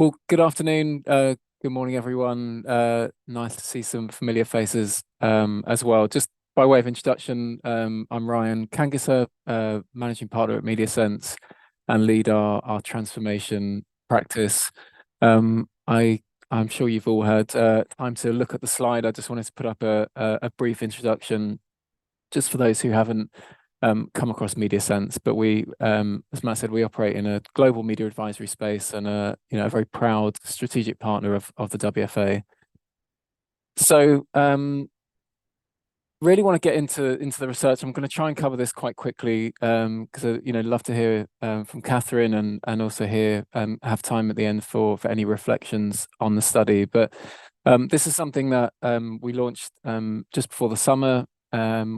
Well, good afternoon. Good morning, everyone. Nice to see some familiar faces as well. Just by way of introduction, I'm Ryan Kangisser, managing partner at MediaSense and lead our transformation practice. I'm sure you've all had time to look at the slide. I just wanted to put up a brief introduction just for those who haven't come across MediaSense, but we, as Matt said, we operate in a global media advisory space and a very proud strategic partner of the WFA. So really want to get into the research. I'm going to try and cover this quite quickly because love to hear from Catherine and also have time at the end for any reflections on the study. But this is something that we launched just before the summer.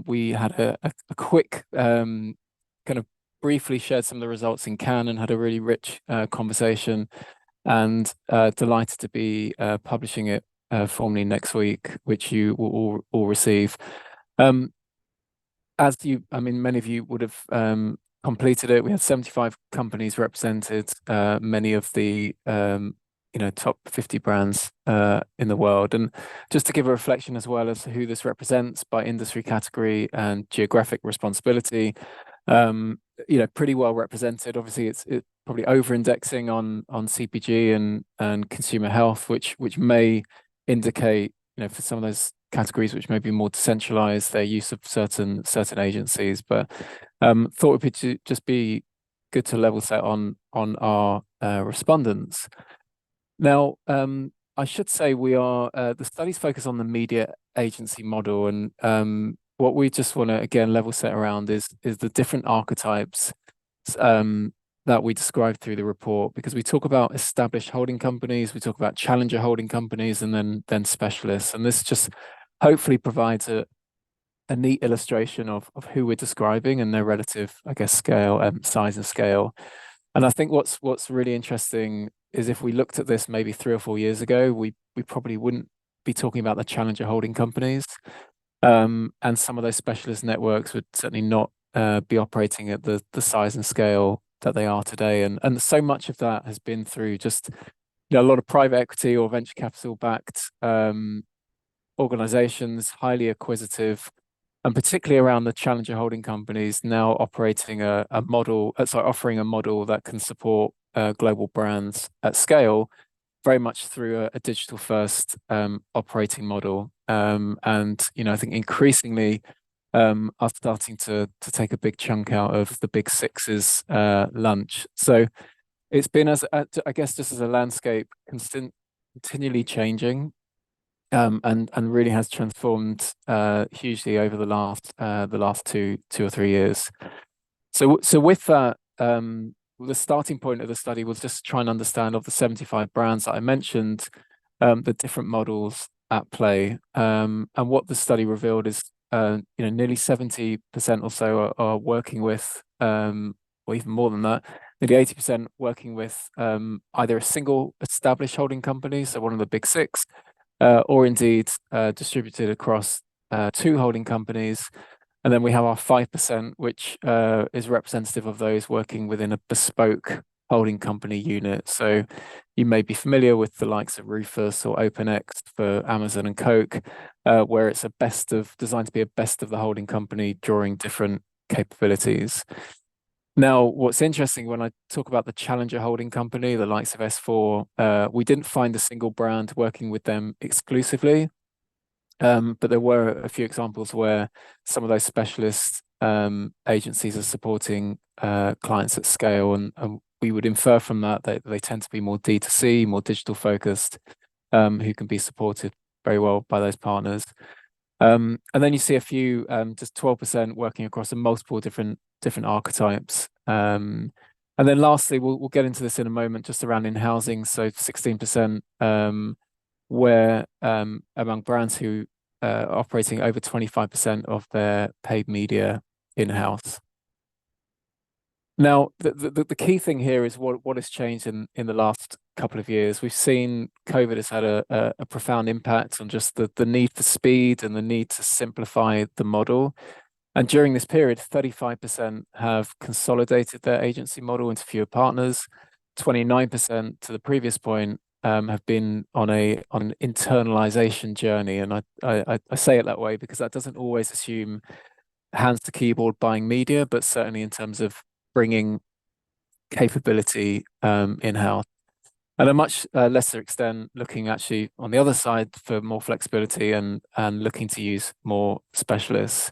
We had a quick kind of briefly shared some of the results in Cannes and had a really rich conversation, and delighted to be publishing it formally next week, which you will all receive. Many of you would have completed it. We had 75 companies represented, many of the top 50 brands in the world. And just to give a reflection as well as to who this represents by industry category and geographic responsibility, pretty well represented. Obviously, it's probably over-indexing on CPG and consumer health, which may indicate, for some of those categories which may be more decentralized, their use of certain agencies. But thought it would just be good to level set on our respondents. Now, I should say we are the studies focus on the media agency model, and what we just want to again level set around is the different archetypes that we describe through the report, because we talk about established holding companies, we talk about challenger holding companies, and then specialists, and this just hopefully provides a neat illustration of who we're describing and their relative, I guess, scale, size and scale. And I think what's really interesting is if we looked at this maybe 3 or 4 years ago, we probably wouldn't be talking about the challenger holding companies. And some of those specialist networks would certainly not be operating at the size and scale that they are today. And so much of that has been through just a lot of private equity or venture capital backed organizations, highly acquisitive, and particularly around the challenger holding companies now operating offering a model that can support global brands at scale, very much through a digital first operating model. And I think increasingly are starting to take a big chunk out of the big six's lunch. So it's been, I guess, just as a landscape continually changing, and really has transformed hugely over the last 2 or 3 years. So with that, the starting point of the study was just try and understand, of the 75 brands that I mentioned, the different models at play. And what the study revealed is nearly 70% or so are working with, or even more than that, nearly 80% working with either a single established holding company, so one of the big six, or indeed distributed across 2 holding companies. And then we have our 5%, which is representative of those working within a bespoke holding company unit. So you may be familiar with the likes of Rufus or OpenX for Amazon and Coke, where it's designed to be a best of the holding company, drawing different capabilities. Now, what's interesting when I talk about the challenger holding company, the likes of S4, we didn't find a single brand working with them exclusively. But there were a few examples where some of those specialist agencies are supporting clients at scale, and we would infer from that they tend to be more D2C, more digital focused, who can be supported very well by those partners. And then you see a few, just 12% working across a multiple different archetypes. And then lastly, we'll get into this in a moment, just around in-housing. So 16% where among brands who are operating over 25% of their paid media in-house. Now, the key thing here is what has changed in the last couple of years. We've seen COVID has had a profound impact on just the need for speed and the need to simplify the model. And during this period, 35% have consolidated their agency model into fewer partners. 29% to the previous point have been on an internalization journey, and I say it that way because that doesn't always assume hands to keyboard buying media, but certainly in terms of bringing capability in-house. And a much lesser extent, looking actually on the other side for more flexibility and looking to use more specialists.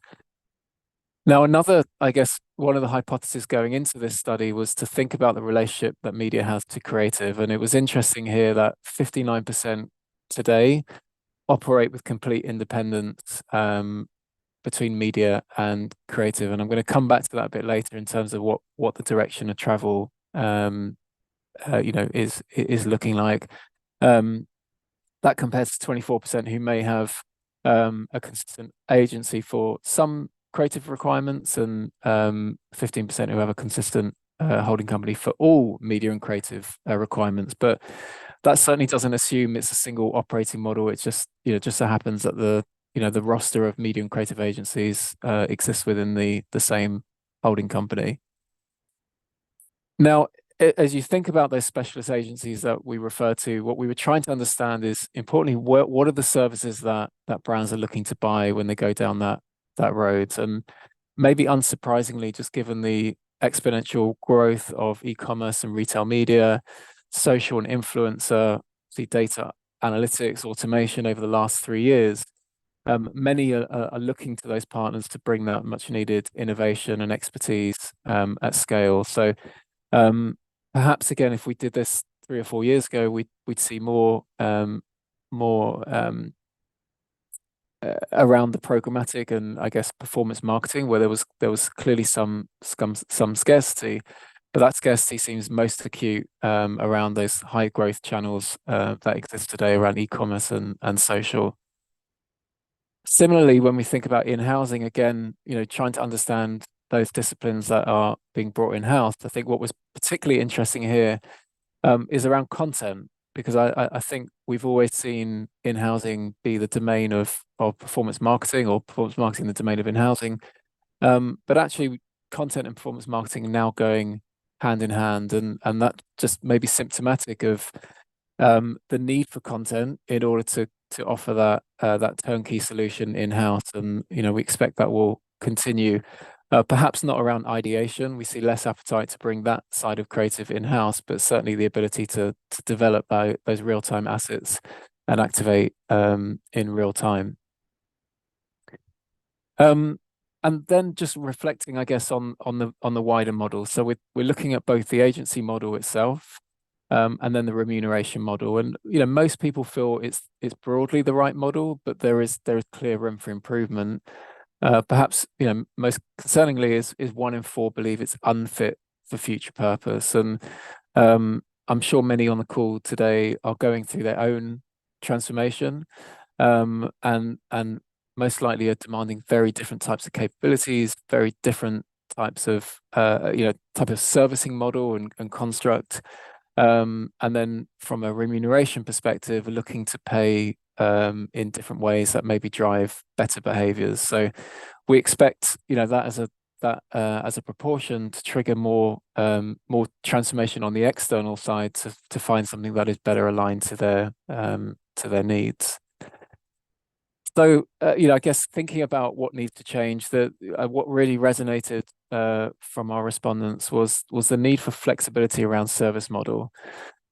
Now, another, I guess, one of the hypotheses going into this study was to think about the relationship that media has to creative. And it was interesting here that 59% today operate with complete independence between media and creative. And I'm going to come back to that a bit later in terms of what the direction of travel is looking like. That compares to 24% who may have a consistent agency for some creative requirements and 15% who have a consistent holding company for all media and creative requirements. But that certainly doesn't assume it's a single operating model. It's just so happens that the roster of media and creative agencies exists within the same holding company. Now, as you think about those specialist agencies that we refer to, what we were trying to understand is, importantly, what are the services that brands are looking to buy when they go down that road? And maybe unsurprisingly, just given the exponential growth of e-commerce and retail media, social and influencer, see data analytics, automation over the last 3 years, many are looking to those partners to bring that much needed innovation and expertise at scale. So perhaps again, if we did this 3 or 4 years ago, we'd see more around the programmatic and I guess performance marketing, where there was clearly some scarcity, but that scarcity seems most acute around those high growth channels that exist today around e-commerce and social. Similarly, when we think about in-housing, again, trying to understand those disciplines that are being brought in-house, I think what was particularly interesting here is around content, because I think we've always seen in-housing be the domain of performance marketing, or performance marketing the domain of in-housing. But actually, content and performance marketing are now going hand in hand, and that just may be symptomatic of the need for content in order to offer that turnkey solution in-house. And we expect that will continue. Perhaps not around ideation. We see less appetite to bring that side of creative in-house, but certainly the ability to develop those real-time assets and activate in real time. And then just reflecting, I guess, on the wider model. So we're looking at both the agency model itself and then the remuneration model. And most people feel it's broadly the right model, but there is clear room for improvement. Perhaps most concerningly is 1 in 4 believe it's unfit for future purpose, and I'm sure many on the call today are going through their own transformation, and most likely are demanding very different types of capabilities, very different types of type of servicing model and construct, and then from a remuneration perspective, looking to pay in different ways that maybe drive better behaviors. So we expect that as a proportion to trigger more transformation on the external side to find something that is better aligned to their needs. So I guess thinking about what needs to change, what really resonated from our respondents was the need for flexibility around service model.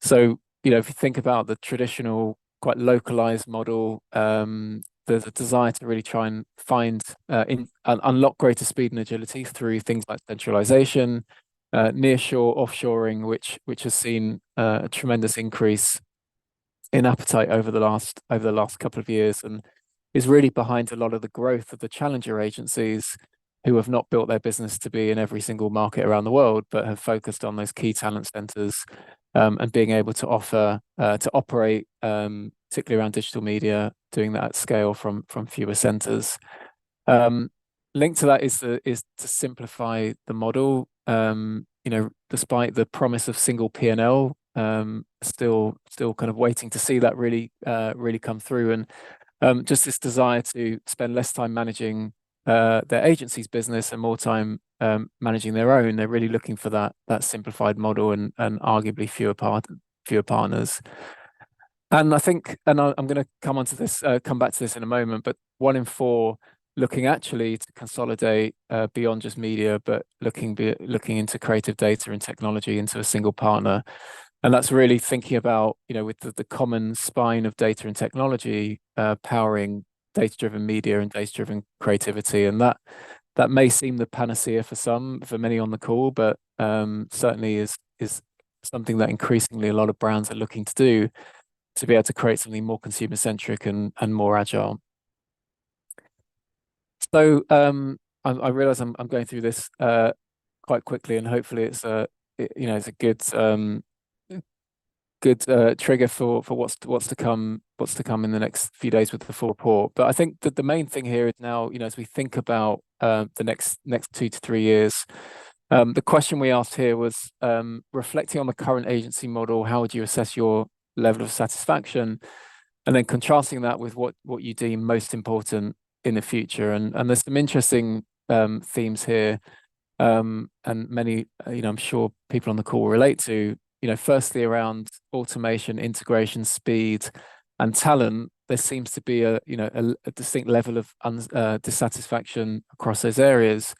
So if you think about the traditional quite localized model, there's a desire to really try and find unlock greater speed and agility through things like centralization, nearshore, offshoring, which has seen a tremendous increase in appetite over the last couple of years, and is really behind a lot of the growth of the challenger agencies who have not built their business to be in every single market around the world, but have focused on those key talent centers and being able to offer to operate, particularly around digital media, doing that at scale from fewer centers. Linked to that is to simplify the model. Despite the promise of single P&L, still kind of waiting to see that really come through, and just this desire to spend less time managing their agency's business and more time managing their own. They're really looking for that simplified model and arguably fewer partners. And I think, and I'm going to come back to this in a moment, but 1 in 4 looking actually to consolidate beyond just media, but looking into creative data and technology into a single partner. And that's really thinking about, with the common spine of data and technology powering data-driven media and data-driven creativity. And that may seem the panacea for many on the call, but certainly is something that increasingly a lot of brands are looking to do, to be able to create something more consumer centric and more agile. So I realize I'm going through this quite quickly, and hopefully it's it's a good trigger for what's to come in the next few days with the full report. But I think that the main thing here is now, as we think about the next 2 to 3 years, the question we asked here was reflecting on the current agency model, how would you assess your level of satisfaction, and then contrasting that with what you deem most important in the future. And there's some interesting themes here, and many I'm sure people on the call will relate to. Firstly, around automation, integration, speed, and talent, there seems to be a distinct level of dissatisfaction across those areas.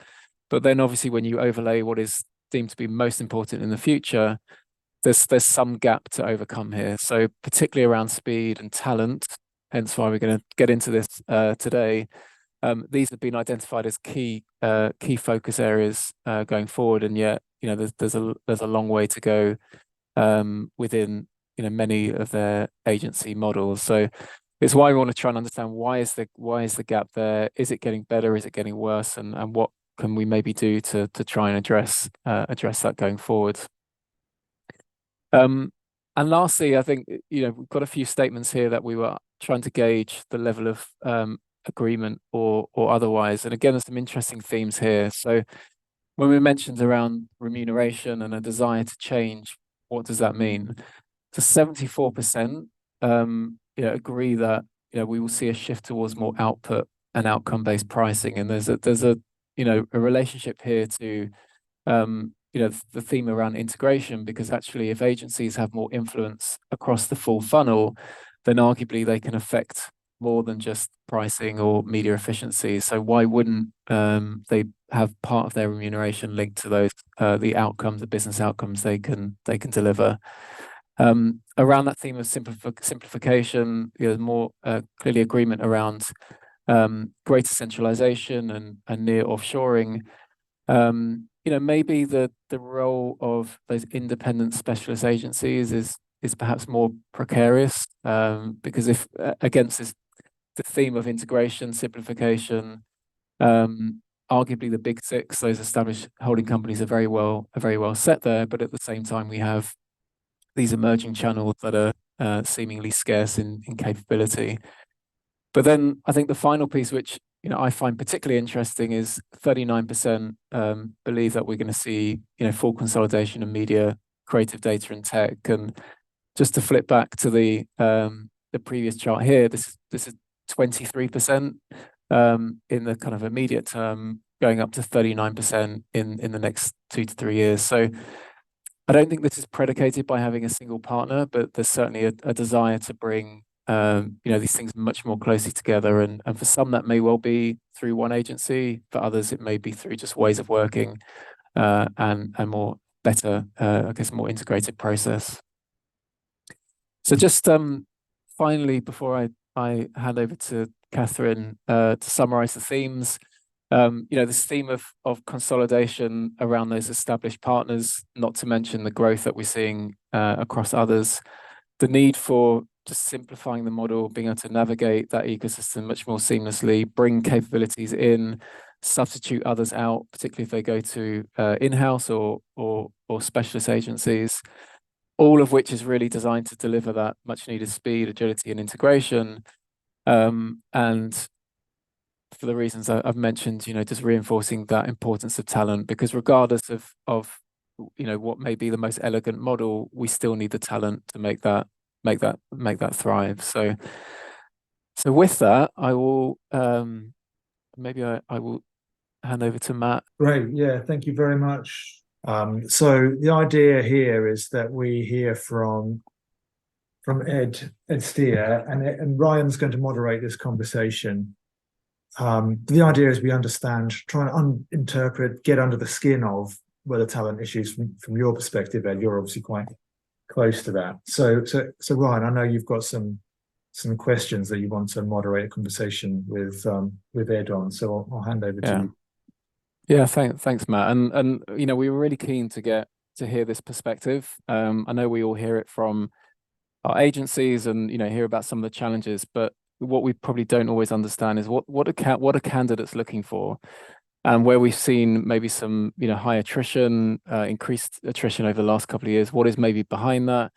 But then obviously when you overlay what is deemed to be most important in the future, there's some gap to overcome here. So particularly around speed and talent, hence why we're going to get into this today. These have been identified as key focus areas going forward, and yet there's a long way to go within many of their agency models. So it's why we want to try and understand why is the gap there? Is it getting better? Is it getting worse? And what can we maybe do to try and address that going forward? And lastly, I think we've got a few statements here that we were trying to gauge the level of agreement or otherwise. And again, there's some interesting themes here. So when we mentioned around remuneration and a desire to change, what does that mean? So 74% agree that we will see a shift towards more output and outcome-based pricing. And there's a relationship here to the theme around integration, because actually if agencies have more influence across the full funnel, then arguably they can affect more than just pricing or media efficiency. So why wouldn't they have part of their remuneration linked to those the outcomes, the business outcomes they can deliver? Around that theme of simplification, there's more clearly agreement around greater centralization and near offshoring. Maybe the role of those independent specialist agencies is perhaps more precarious, because if against the theme of integration, simplification, arguably the big six, those established holding companies are very well set there, but at the same time we have these emerging channels that are seemingly scarce in capability. But then I think the final piece, which I find particularly interesting, is 39% believe that we're going to see full consolidation of media, creative data, and tech. And just to flip back to the previous chart here, this is 23% in the kind of immediate term, going up to 39% in the next 2 to 3 years. So I don't think this is predicated by having a single partner, but there's certainly a desire to bring these things much more closely together. And for some that may well be through one agency, for others it may be through just ways of working and more better, I guess, more integrated process. So just finally, before I hand over to Catherine to summarize the themes, this theme of consolidation around those established partners, not to mention the growth that we're seeing across others, the need for just simplifying the model, being able to navigate that ecosystem much more seamlessly, bring capabilities in, substitute others out, particularly if they go to in-house or specialist agencies, all of which is really designed to deliver that much needed speed, agility, and integration. And for the reasons I've mentioned, just reinforcing that importance of talent, because regardless of what may be the most elegant model, we still need the talent to make that thrive. So with that, I will maybe I will hand over to Matt. Great. Yeah, thank you very much. So the idea here is that we hear from Ed Steer, and Ryan's going to moderate this conversation. The idea is we understand, try and interpret, get under the skin of where the talent issues from your perspective, Ed. You're obviously quite close to that. So Ryan, I know you've got some questions that you want to moderate a conversation with Ed on. So I'll hand over to Yeah. you. Yeah, thanks, Matt. And we were really keen to get to hear this perspective. I know we all hear it from our agencies and hear about some of the challenges, but what we probably don't always understand is what are candidates looking for, and where we've seen maybe some high attrition, increased attrition over the last couple of years. What is maybe behind that?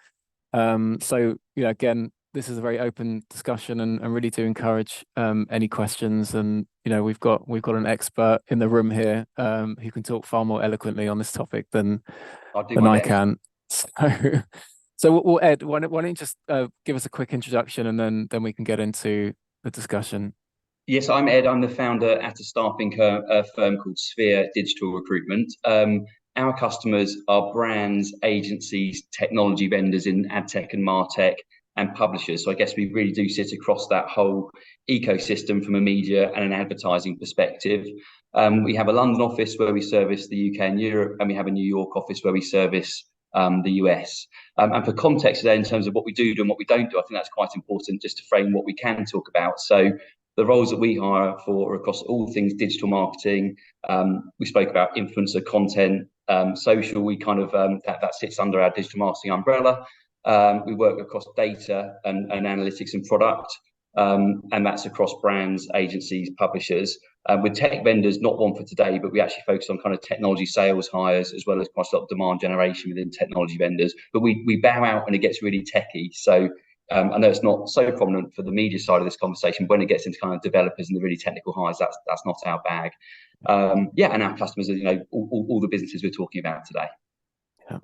So again, this is a very open discussion, and really do encourage any questions. And we've got an expert in the room here who can talk far more eloquently on this topic than I'll do my I best. can. So Ed, why don't you just give us a quick introduction, and then we can get into the discussion. Yes, I'm Ed. I'm the founder at a staffing firm called Sphere Digital Recruitment. Our customers are brands, agencies, technology vendors in ad tech and martech, and publishers. So I guess we really do sit across that whole ecosystem from a media and an advertising perspective. We have a London office where we service the UK and Europe, and we have a New York office where we service the US. And for context today, in terms of what we do and what we don't do, I think that's quite important just to frame what we can talk about. So the roles that we hire for are across all things digital marketing. We spoke about influencer content, social. We kind of that sits under our digital marketing umbrella. We work across data and analytics and product, and that's across brands, agencies, publishers. With tech vendors, not one for today, but we actually focus on kind of technology sales hires as well as quite a lot of demand generation within technology vendors. But we bow out when it gets really techy. So I know it's not so prominent for the media side of this conversation. But when it gets into kind of developers and the really technical hires, that's not our bag. Yeah, and our customers are all the businesses we're talking about today. Yeah,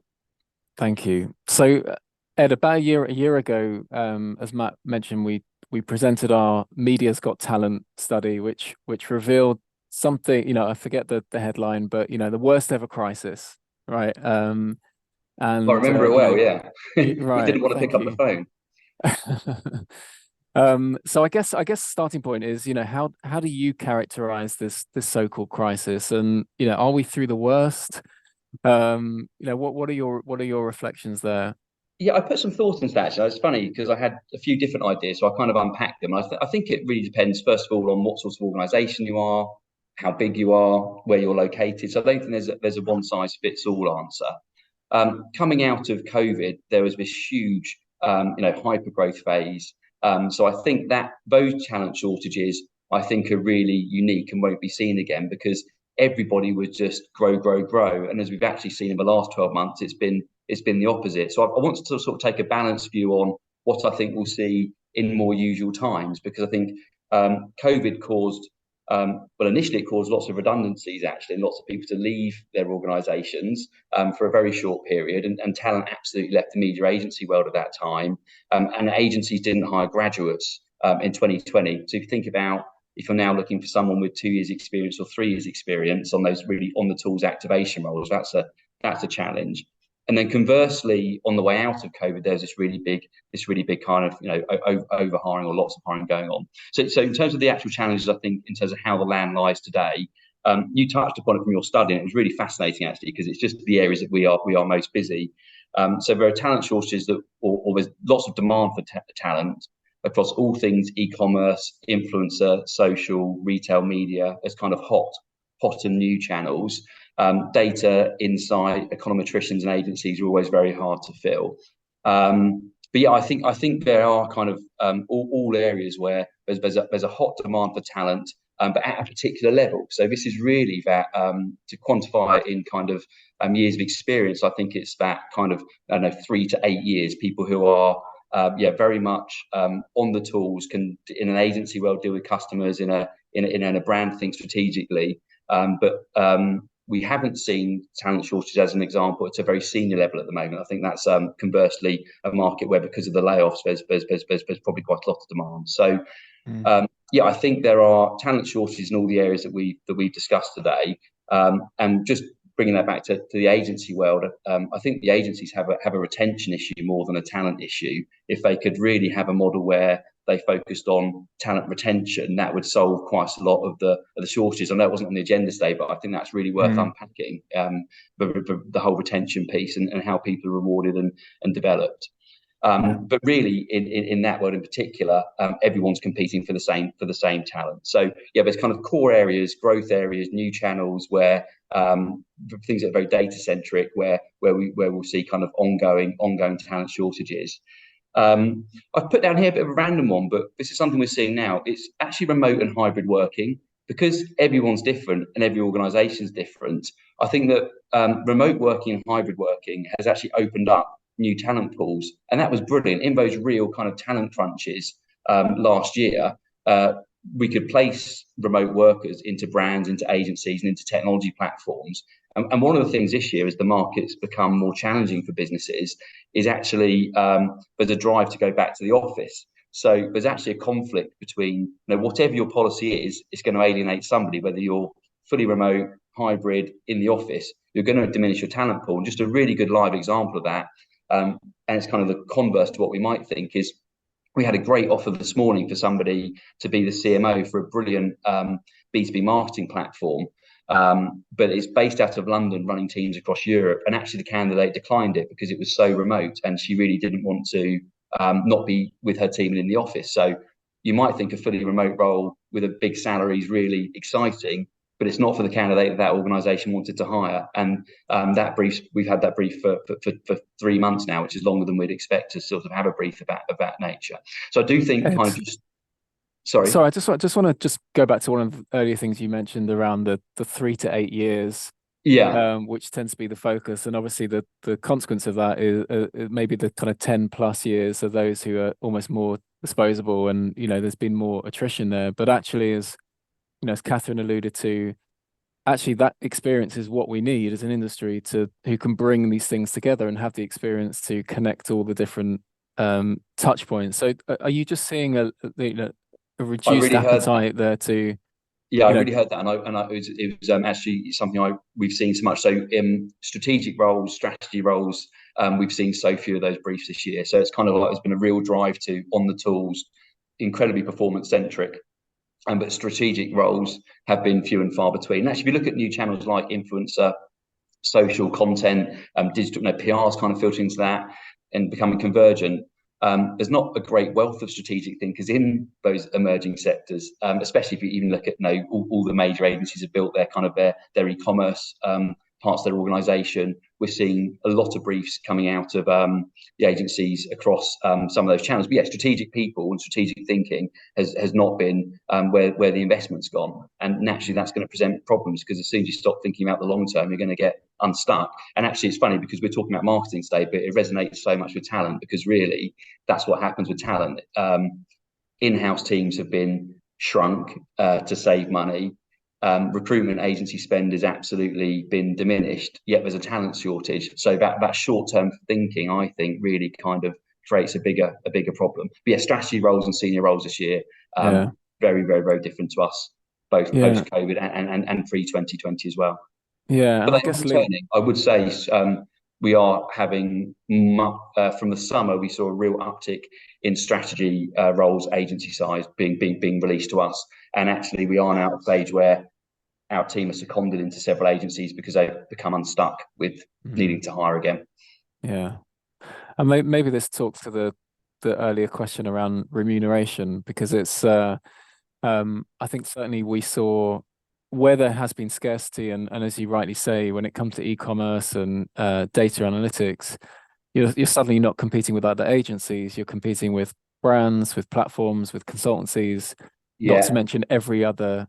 thank you. So Ed, about a year ago, as Matt mentioned, we presented our Media's Got Talent study, which revealed something. I forget the headline, but the worst ever crisis, right? And I remember it well. Yeah, right. We didn't want to pick up the phone. So I guess starting point is, how do you characterize this so-called crisis, and are we through the worst? What are your reflections there? Yeah, I put some thought into that. Actually, it's funny because I had a few different ideas, so I kind of unpacked them. I think it really depends, first of all, on what sort of organisation you are, how big you are, where you're located. So I don't think there's a one size fits all answer. Coming out of COVID, there was this huge, hyper growth phase. So I think that those talent shortages, I think, are really unique and won't be seen again because everybody was just grow, grow, grow. And as we've actually seen in the last 12 months, it's been the opposite. So I want to sort of take a balanced view on what I think we'll see in more usual times, because I think COVID caused, initially it caused lots of redundancies, actually, and lots of people to leave their organisations for a very short period, and talent absolutely left the media agency world at that time, and agencies didn't hire graduates in 2020. So if you think about, if you're now looking for someone with 2 years experience or 3 years experience on those really on the tools activation roles, that's a challenge. And then conversely, on the way out of COVID, there's this really big kind of over hiring or lots of hiring going on. So in terms of the actual challenges, I think in terms of how the land lies today, you touched upon it from your study, and it was really fascinating actually, because it's just the areas that we are most busy. So there are talent shortages or there's lots of demand for talent across all things e-commerce, influencer, social, retail media as kind of hot and new channels. Data, insight, econometricians and agencies are always very hard to fill. But yeah, I think there are kind of all areas where there's a hot demand for talent, but at a particular level. So this is really that to quantify it in kind of years of experience. I think it's that kind of 3 to 8 years. People who are very much on the tools, can in an agency world deal with customers, in a brand think strategically, but we haven't seen talent shortages as an example at a very senior level at the moment. I think that's conversely a market where, because of the layoffs, there's probably quite a lot of demand. So Yeah, I think there are talent shortages in all the areas that we've discussed today, and just bringing that back to the agency world, I think the agencies have a retention issue more than a talent issue. If they could really have a model where they focused on talent retention, that would solve quite a lot of the shortages. I know it wasn't on the agenda today, but I think that's really worth unpacking, the whole retention piece and how people are rewarded and developed. But really, in that world in particular, everyone's competing for the same talent. So yeah, there's kind of core areas, growth areas, new channels where things that are very data centric, where we'll see kind of ongoing talent shortages. I've put down here a bit of a random one, but this is something we're seeing now. It's actually remote and hybrid working. Because everyone's different and every organisation is different, I think that remote working and hybrid working has actually opened up new talent pools, and that was brilliant. In those real kind of talent crunches last year, we could place remote workers into brands, into agencies, and into technology platforms. And one of the things this year, as the market's become more challenging for businesses, is actually there's a drive to go back to the office. So there's actually a conflict between, whatever your policy is, it's going to alienate somebody, whether you're fully remote, hybrid, in the office, you're going to diminish your talent pool. And just a really good live example of that, and it's kind of the converse to what we might think, is we had a great offer this morning for somebody to be the CMO for a brilliant B2B marketing platform. But it's based out of London, running teams across Europe. And actually the candidate declined it because it was so remote and she really didn't want to not be with her team and in the office. So you might think a fully remote role with a big salary is really exciting, but it's not for the candidate that organisation wanted to hire. And we've had that brief for 3 months now, which is longer than we'd expect to sort of have a brief of that nature. So I do think Sorry, I just want to go back to one of the earlier things you mentioned around the 3 to 8 years, which tends to be the focus, and obviously the consequence of that is maybe the kind of 10 plus years of those who are almost more disposable, and there's been more attrition there. But actually, as Catherine alluded to, actually that experience is what we need as an industry who can bring these things together and have the experience to connect all the different touch points. So are you just seeing a reduced appetite there to? Yeah, I really heard that, and it was actually something we've seen so much. So in strategic roles, strategy roles, we've seen so few of those briefs this year. So it's kind of like there's been a real drive to on the tools, incredibly performance centric, but strategic roles have been few and far between. And actually, if you look at new channels like influencer, social content, digital, PR's kind of filtering into that and becoming convergent. There's not a great wealth of strategic thinkers in those emerging sectors, especially if you even look at all the major agencies have built their e-commerce parts of their organisation. We're seeing a lot of briefs coming out of the agencies across some of those channels. But yeah, strategic people and strategic thinking has not been where the investment's gone. And naturally, that's going to present problems, because as soon as you stop thinking about the long term, you're going to get unstuck. And actually, it's funny because we're talking about marketing today, but it resonates so much with talent, because really that's what happens with talent. In-house teams have been shrunk to save money. Recruitment agency spend has absolutely been diminished, yet there's a talent shortage. So that short-term thinking, I think, really kind of creates a bigger problem. But yeah, strategy roles and senior roles this year, very, very, very different to us, both post-COVID and pre-2020 as well. Yeah, but I guess I would say we are having from the summer, we saw a real uptick in strategy roles, agency size being released to us. And actually, we are now at a stage where our team has seconded into several agencies because they've become unstuck with needing to hire again. Yeah, and maybe this talks to the earlier question around remuneration, because it's I think certainly we saw where there has been scarcity, and as you rightly say, when it comes to e-commerce and data analytics, you're suddenly not competing with other agencies. You're competing with brands, with platforms, with consultancies, not to mention every other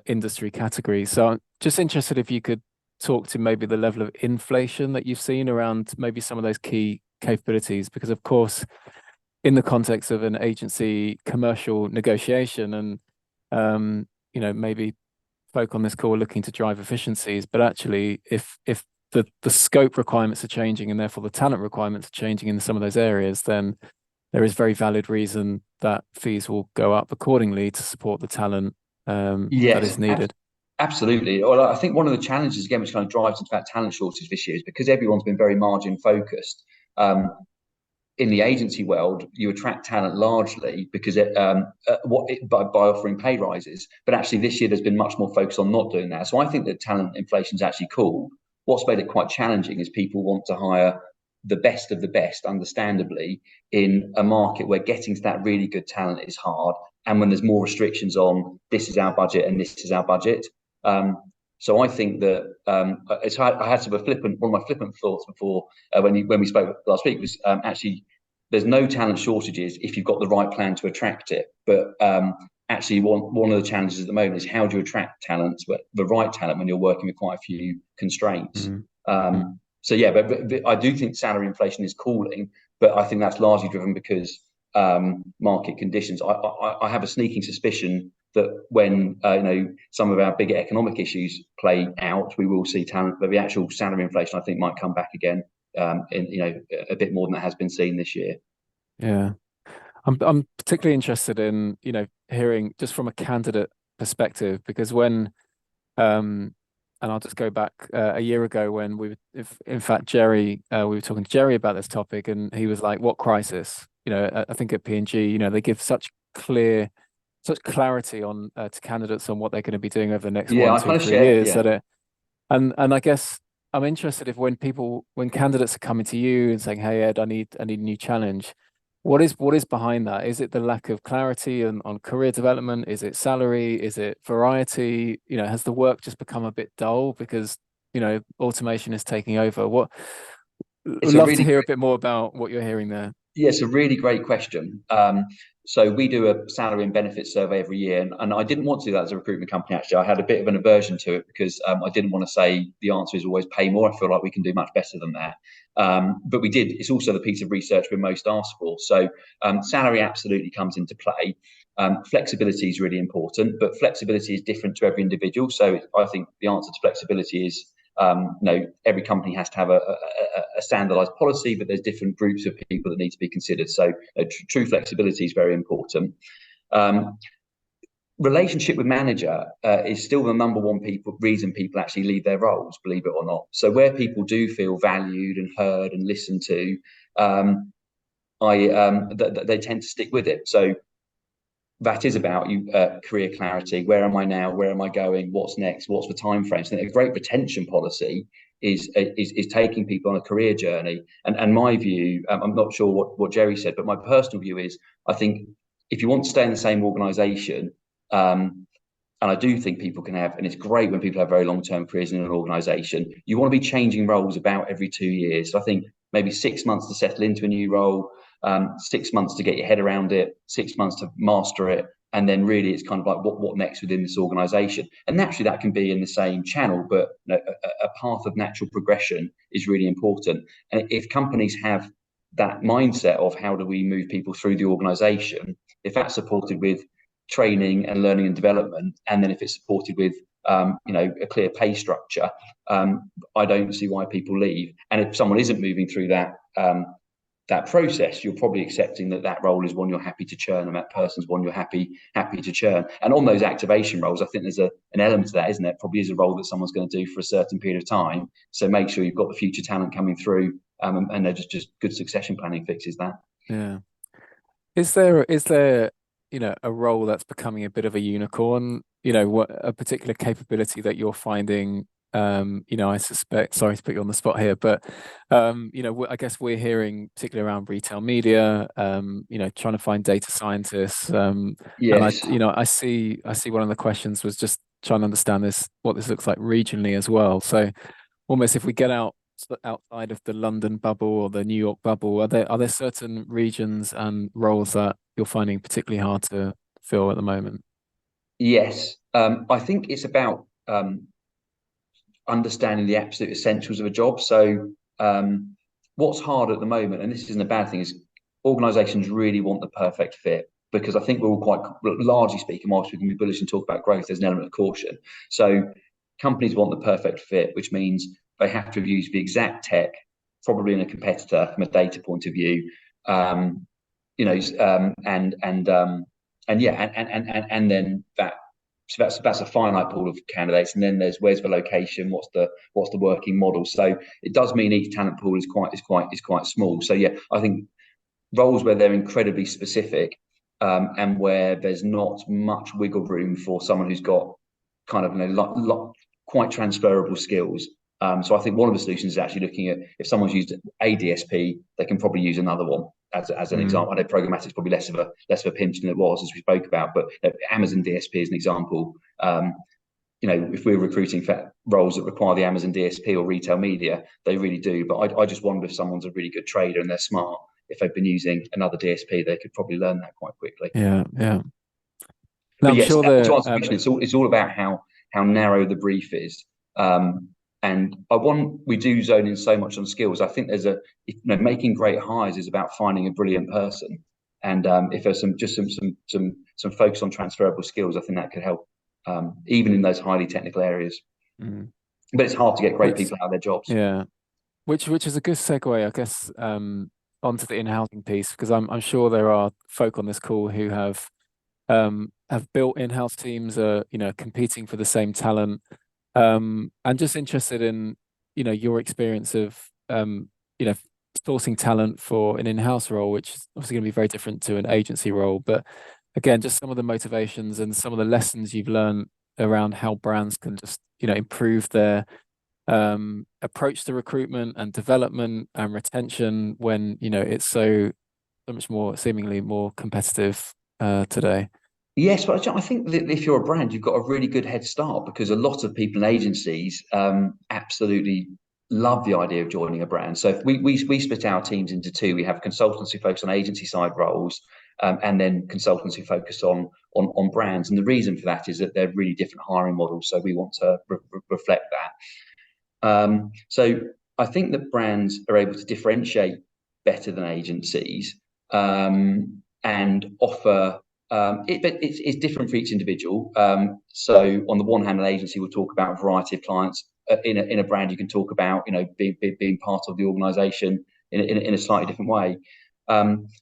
industry category. So I'm just interested if you could talk to maybe the level of inflation that you've seen around maybe some of those key capabilities, because of course, in the context of an agency commercial negotiation, and maybe folk on this call are looking to drive efficiencies, but actually if the scope requirements are changing and therefore the talent requirements are changing in some of those areas, then there is very valid reason that fees will go up accordingly to support the talent that Yes, is needed. absolutely. Well, I think one of the challenges, again, which kind of drives into that talent shortage this year, is because everyone's been very margin focused. In the agency world, you attract talent largely because by offering pay rises. But actually, this year there's been much more focus on not doing that. So I think that talent inflation is actually cool. What's made it quite challenging is people want to hire the best of the best, understandably, in a market where getting to that really good talent is hard, and when there's more restrictions on this is our budget and this is our budget. So I think that I had sort of one of my flippant thoughts before when we spoke last week was actually there's no talent shortages if you've got the right plan to attract it. But actually, one of the challenges at the moment is how do you attract talent, the right talent, when you're working with quite a few constraints. So yeah, but I do think salary inflation is cooling, but I think that's largely driven because market conditions. I have a sneaking suspicion that when some of our bigger economic issues play out, we will see talent, but the actual salary inflation I think might come back again in a bit more than it has been seen this year. Yeah, I'm particularly interested in hearing just from a candidate perspective, because when and I'll just go back a year ago when in fact Jerry, we were talking to Jerry about this topic, and he was like, "What crisis?" I think at P&G, they give such clarity on to candidates on what they're going to be doing over the next 1, 2, 3 years that and I guess I'm interested if when candidates are coming to you and saying, "Hey Ed, I need a new challenge," what is behind that? Is it the lack of clarity on career development? Is it salary? Is it variety? Has the work just become a bit dull because automation is taking over? I'd love to hear a bit more about what you're hearing there. Yeah, it's a really great question. So we do a salary and benefits survey every year, and I didn't want to do that as a recruitment company. Actually, I had a bit of an aversion to it because I didn't want to say the answer is always pay more. I feel like we can do much better than that. But we did. It's also the piece of research we're most asked for. So salary absolutely comes into play. Flexibility is really important, but flexibility is different to every individual. So I think the answer to flexibility is every company has to have a standardized policy, but there's different groups of people that need to be considered. So true flexibility is very important. Relationship with manager is still the number one reason people actually leave their roles, believe it or not. So where people do feel valued and heard and listened to, they tend to stick with it. So that is about career clarity. Where am I now? Where am I going? What's next? What's the time frame? So a great retention policy is taking people on a career journey. And my view, I'm not sure what Jerry said, but my personal view is, I think if you want to stay in the same organization, and I do think people can have, and it's great when people have very long-term careers in an organization, you want to be changing roles about every 2 years. So I think maybe 6 months to settle into a new role, 6 months to get your head around it, 6 months to master it, and then really it's kind of like what next within this organization. And naturally that can be in the same channel, but a path of natural progression is really important. And if companies have that mindset of how do we move people through the organization, if that's supported with training and learning and development, and then if it's supported with a clear pay structure, I don't see why people leave. And if someone isn't moving through that process, you're probably accepting that role is one you're happy to churn, and that person's one you're happy to churn. And on those activation roles, I think there's an element to that, isn't it? Probably is a role that someone's going to do for a certain period of time. So make sure you've got the future talent coming through, and they're just good succession planning fixes that. Yeah. Is there a role that's becoming a bit of a unicorn? What a particular capability that you're finding? I suspect, sorry to put you on the spot here, but I guess we're hearing particularly around retail media, trying to find data scientists. Yes. And I see one of the questions was just trying to understand what this looks like regionally as well. So almost if we get outside of the London bubble or the New York bubble, are there certain regions and roles that you're finding particularly hard to fill at the moment? Yes. I think it's about understanding the absolute essentials of a job. So what's hard at the moment, and this isn't a bad thing, is organizations really want the perfect fit, because I think we're all quite, largely speaking, whilst we can be bullish and talk about growth, there's an element of caution. So companies want the perfect fit, which means they have to use the exact tech, probably in a competitor from a data point of view, you know, and yeah, and then that. So that's a finite pool of candidates, and then there's where's the location, what's the working model. So it does mean each talent pool is quite small. So yeah, I think roles where they're incredibly specific, and where there's not much wiggle room for someone who's got kind of quite transferable skills. So I think one of the solutions is actually looking at if someone's used a DSP, they can probably use another one as an example. I know programmatic is probably less of a pinch than it was, as we spoke about, but Amazon DSP is an example. You know, if we're recruiting for roles that require the Amazon DSP or retail media, they really do. But I just wonder if someone's a really good trader and they're smart, if they've been using another DSP, they could probably learn that quite quickly. Yeah. Now, But I'm yes, sure to answer the the question, it's all about how narrow the brief is. And we do zone in so much on skills. I think there's making great hires is about finding a brilliant person. And if there's some focus on transferable skills, I think that could help, even in those highly technical areas. But it's hard to get great people out of their jobs. Yeah, which is a good segue, I guess, onto the in-housing piece, because I'm sure there are folk on this call who have built in-house teams, competing for the same talent, and just interested in, your experience of, sourcing talent for an in-house role, which is obviously going to be very different to an agency role. But again, just some of the motivations and some of the lessons you've learned around how brands can just, improve their approach to recruitment and development and retention when, it's so much more seemingly more competitive today. Yes, but I think that if you're a brand, you've got a really good head start, because a lot of people in agencies absolutely love the idea of joining a brand. So if we split our teams into two. We have consultants who focus on agency side roles, and then consultants who focus on brands. And the reason for that is that they're really different hiring models. So we want to reflect that. So I think that brands are able to differentiate better than agencies, and offer. But it's different for each individual. So on the one hand, an agency will talk about a variety of clients. In a brand, you can talk about being part of the organisation in a slightly different way.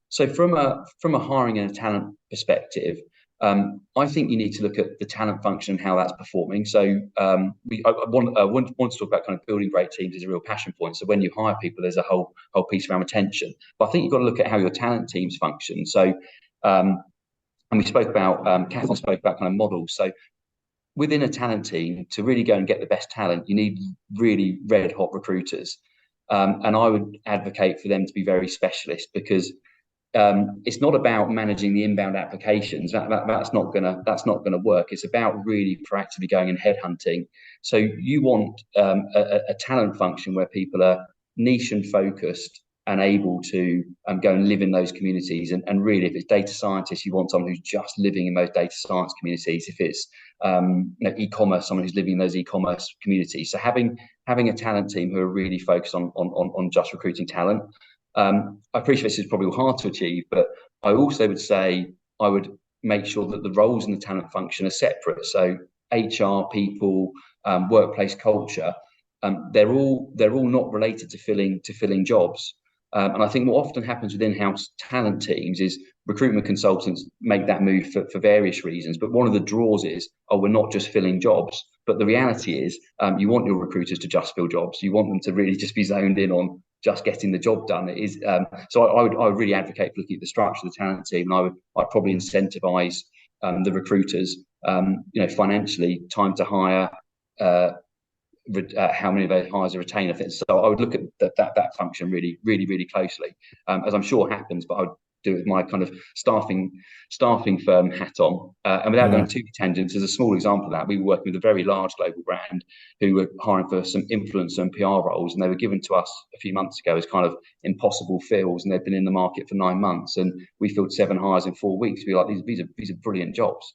So from a hiring and a talent perspective, I think you need to look at the talent function and how that's performing. So I want to talk about kind of building great teams is a real passion point. So when you hire people, there's a whole piece around retention. But I think you've got to look at how your talent teams function. So and we spoke about, Catherine spoke about kind of models. So within a talent team, to really go and get the best talent, you need really red hot recruiters. And I would advocate for them to be very specialist, because it's not about managing the inbound applications. That's not gonna work. It's about really proactively going and headhunting. So you want a talent function where people are niche and focused and able to go and live in those communities. And really, if it's data scientists, you want someone who's just living in those data science communities. If it's e-commerce, someone who's living in those e-commerce communities. So having a talent team who are really focused on just recruiting talent. I appreciate this is probably hard to achieve, but I also would say I would make sure that the roles in the talent function are separate. So HR, people, workplace culture, they're all not related to filling jobs. And I think what often happens with in-house talent teams is recruitment consultants make that move for various reasons. But one of the draws is, we're not just filling jobs. But the reality is, you want your recruiters to just fill jobs. You want them to really just be zoned in on just getting the job done. It is so I would really advocate for looking at the structure of the talent team, and I'd probably incentivize the recruiters, financially, time to hire. How many of those hires are retained. I think so. I would look at that function really closely, as I'm sure happens, but I would do it with my kind of staffing firm hat on. And without going too tangents, as a small example of that, we were working with a very large global brand who were hiring for some influencer and PR roles, and they were given to us a few months ago as kind of impossible fills, and they've been in the market for 9 months, and we filled 7 hires in 4 weeks. We were like, these are brilliant jobs.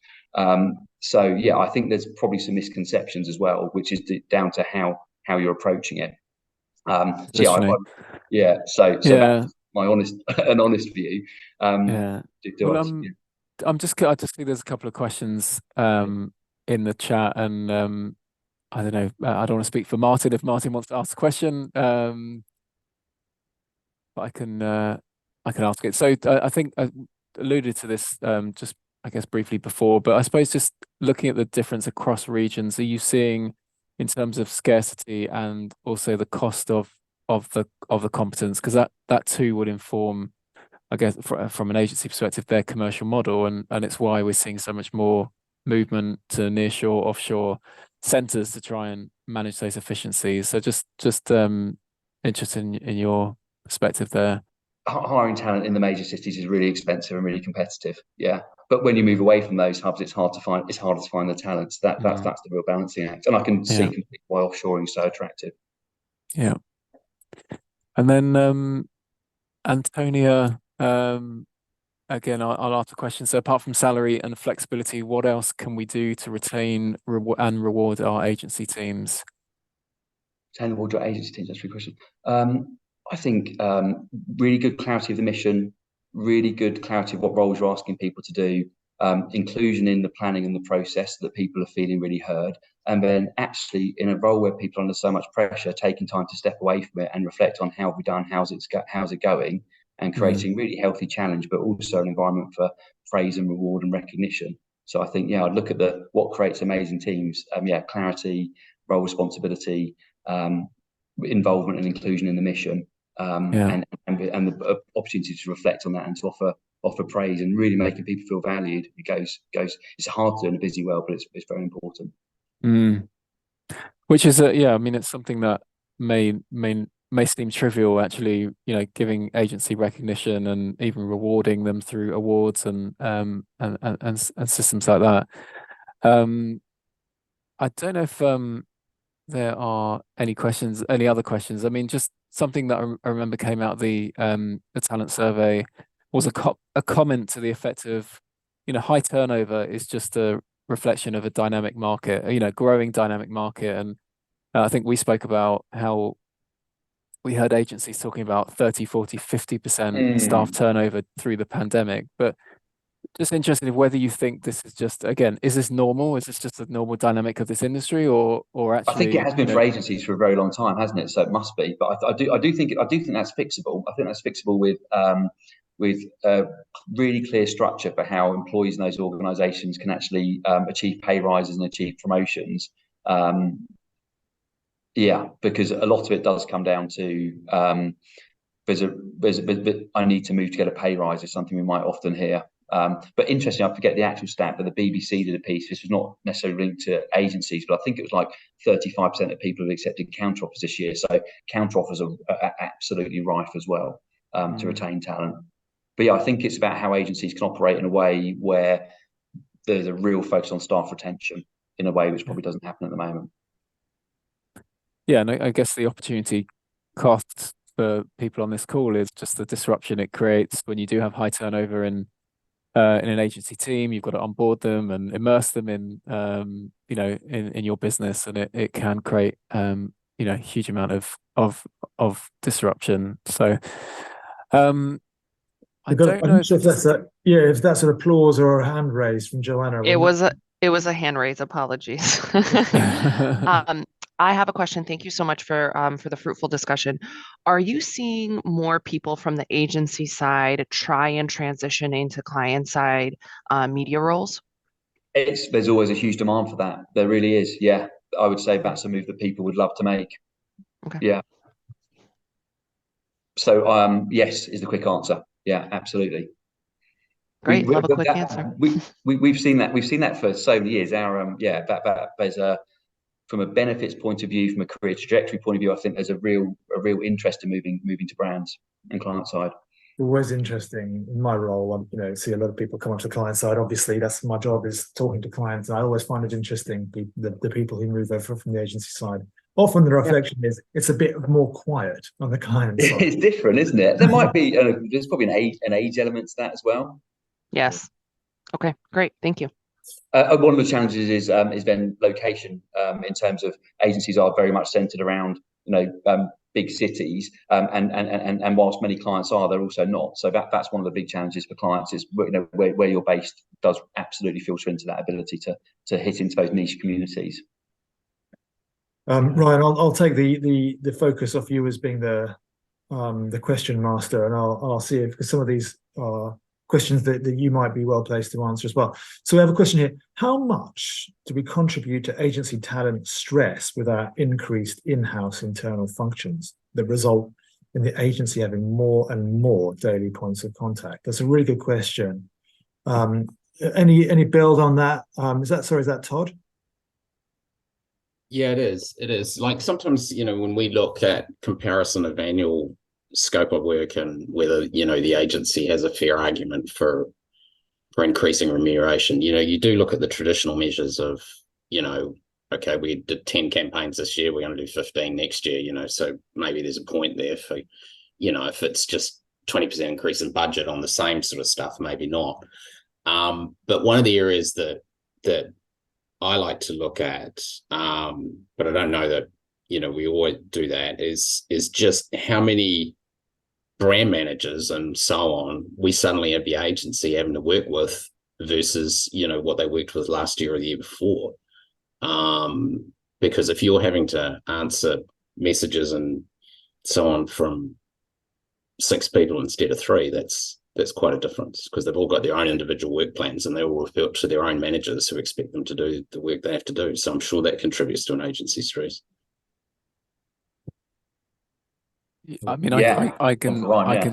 So yeah, I think there's probably some misconceptions as well, which is down to how you're approaching it. So that's my honest view. I just think there's a couple of questions in the chat, and I don't know. I don't want to speak for Martin if Martin wants to ask a question, but I can ask it. So I think I alluded to this just I guess briefly before, but I suppose just looking at the difference across regions, are you seeing in terms of scarcity and also the cost of the competence? Because that too would inform, I guess, from an agency perspective, their commercial model, and it's why we're seeing so much more movement to nearshore, offshore centers to try and manage those efficiencies. So just interested in your perspective there. Hiring talent in the major cities is really expensive and really competitive. Yeah. But when you move away from those hubs, it's harder to find the talents. That's the real balancing act. And I can see completely why offshoring is so attractive. Yeah. And then Antonia, again, I'll ask the question. So apart from salary and flexibility, what else can we do to retain and reward our agency teams? Retain and reward your agency teams, that's a good question. I think really good clarity of the mission, really good clarity of what roles you're asking people to do, inclusion in the planning and the process so that people are feeling really heard. And then actually in a role where people are under so much pressure, taking time to step away from it and reflect on how have we done, how's it going, and creating really healthy challenge, but also an environment for praise and reward and recognition. So I think, I'd look at what creates amazing teams. Clarity, role responsibility, involvement and inclusion in the mission, and the opportunity to reflect on that and to offer praise and really making people feel valued. It goes. It's hard to do in a busy world, but it's very important. Which is I mean, it's something that may seem trivial, actually, giving agency recognition and even rewarding them through awards and systems like that. I don't know if there are any other questions. I mean, just something that I remember came out of the talent survey was a comment to the effect of, high turnover is just a reflection of a dynamic market, growing dynamic market. And I think we spoke about how we heard agencies talking about 30, 40, 50% staff turnover through the pandemic. But just interested in whether you think this is just, again, is this normal? Is this just a normal dynamic of this industry, or actually? I think it has been for agencies for a very long time, hasn't it? So it must be. But I do think that's fixable. I think that's fixable with really clear structure for how employees in those organisations can actually achieve pay rises and achieve promotions. Because a lot of it does come down to I need to move to get a pay rise is something we might often hear. But interesting, I forget the actual stat, but the BBC did a piece. This was not necessarily linked to agencies, but I think it was like 35% of people have accepted counteroffers this year. So counteroffers are absolutely rife as well to retain talent. But I think it's about how agencies can operate in a way where there's a real focus on staff retention in a way which probably doesn't happen at the moment. Yeah, and I guess the opportunity cost for people on this call is just the disruption it creates when you do have high turnover in an agency team. You've got to onboard them and immerse them in in your business, and it can create a huge amount of disruption. So I don't know if that's an applause or a hand raise from Joanna. It was a hand raise. Apologies. I have a question. Thank you so much for the fruitful discussion. Are you seeing more people from the agency side try and transition into client side media roles? There's always a huge demand for that. There really is. Yeah, I would say that's a move that people would love to make. Okay. Yeah. So yes is the quick answer. Yeah, absolutely. Great. Love a quick answer. We've seen that for so many years. There's from a benefits point of view, from a career trajectory point of view, I think there's a real interest in moving to brands and client side. Always interesting in my role. I see a lot of people come onto the client side. Obviously, that's my job, is talking to clients. And I always find it interesting, the people who move over from the agency side. Often the reflection is it's a bit more quiet on the client side. It's different, isn't it? There might be there's probably an age element to that as well. Yes. Okay. Great. Thank you. One of the challenges is then location. In terms of agencies are very much centered around big cities, and whilst many clients are, they're also not. So that's one of the big challenges for clients is where you're based does absolutely filter into that ability to hit into those niche communities. Ryan, I'll take the focus off you as being the the question master, and I'll see if, because some of these are questions that you might be well placed to answer as well. So we have a question here. How much do we contribute to agency talent stress with our increased in-house internal functions that result in the agency having more and more daily points of contact? That's a really good question. Any build on that? Is that Todd? Yeah, it is. It is. Like sometimes, when we look at comparison of annual scope of work and whether, the agency has a fair argument for increasing remuneration, you do look at the traditional measures of, okay, we did 10 campaigns this year, we're going to do 15 next year, so maybe there's a point there for, if it's just 20% increase in budget on the same sort of stuff, maybe not. But one of the areas that I like to look at, but I don't know that, we always do that, is just how many brand managers and so on we suddenly have the agency having to work with versus, what they worked with last year or the year before. Because if you're having to answer messages and so on from 6 people instead of 3, that's quite a difference, because they've all got their own individual work plans and they all refer to their own managers who expect them to do the work they have to do. So I'm sure that contributes to an agency stress. I mean, Yeah. I can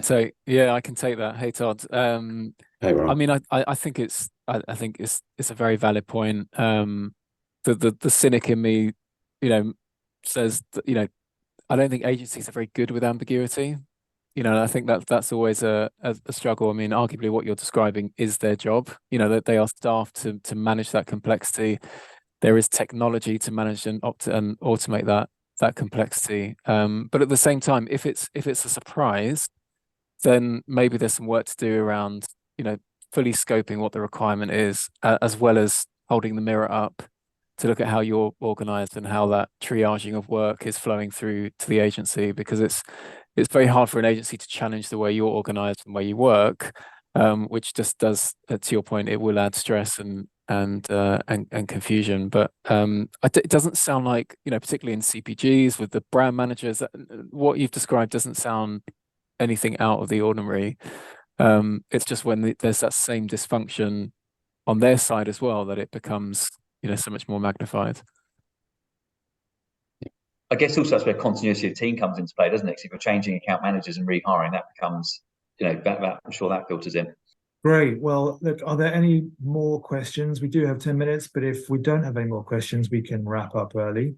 take that. Hey, Todd. Hey, Ron. I mean, I think it's a very valid point. The cynic in me, says that, I don't think agencies are very good with ambiguity. I think that's always a struggle. I mean, arguably what you're describing is their job. That they are staffed to manage that complexity. There is technology to manage and automate that complexity. But at the same time, if it's a surprise, then maybe there's some work to do around, fully scoping what the requirement is, as well as holding the mirror up to look at how you're organized and how that triaging of work is flowing through to the agency, because it's very hard for an agency to challenge the way you're organized and where you work, which just does, to your point, it will add stress and confusion. But it doesn't sound like, particularly in CPGs with the brand managers, what you've described doesn't sound anything out of the ordinary. It's just when there's that same dysfunction on their side as well that it becomes, so much more magnified. I guess also that's where continuity of team comes into play, doesn't it? So if you're changing account managers and rehiring, that becomes, that I'm sure that filters in. Great. Well, look, are there any more questions? We do have 10 minutes, but if we don't have any more questions, we can wrap up early.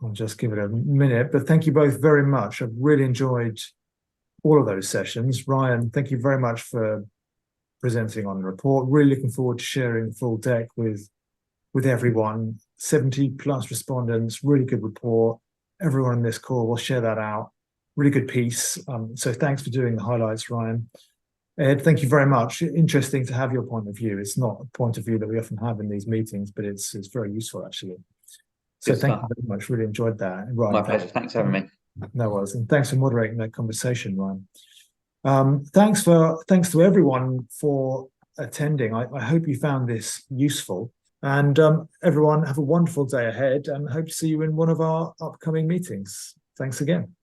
I'll just give it a minute, but thank you both very much. I've really enjoyed all of those sessions. Ryan, thank you very much for presenting on the report. Really looking forward to sharing the full deck with everyone. 70 plus respondents, really good report. Everyone on this call will share that out. Really good piece. So thanks for doing the highlights, Ryan. Ed, thank you very much. Interesting to have your point of view. It's not a point of view that we often have in these meetings, but it's very useful actually. So thank you very much. Really enjoyed that. Ryan, my pleasure. Thanks for having me. No worries, and thanks for moderating that conversation, Ryan. Thanks to everyone for attending. I hope you found this useful, and everyone have a wonderful day ahead, and hope to see you in one of our upcoming meetings. Thanks again.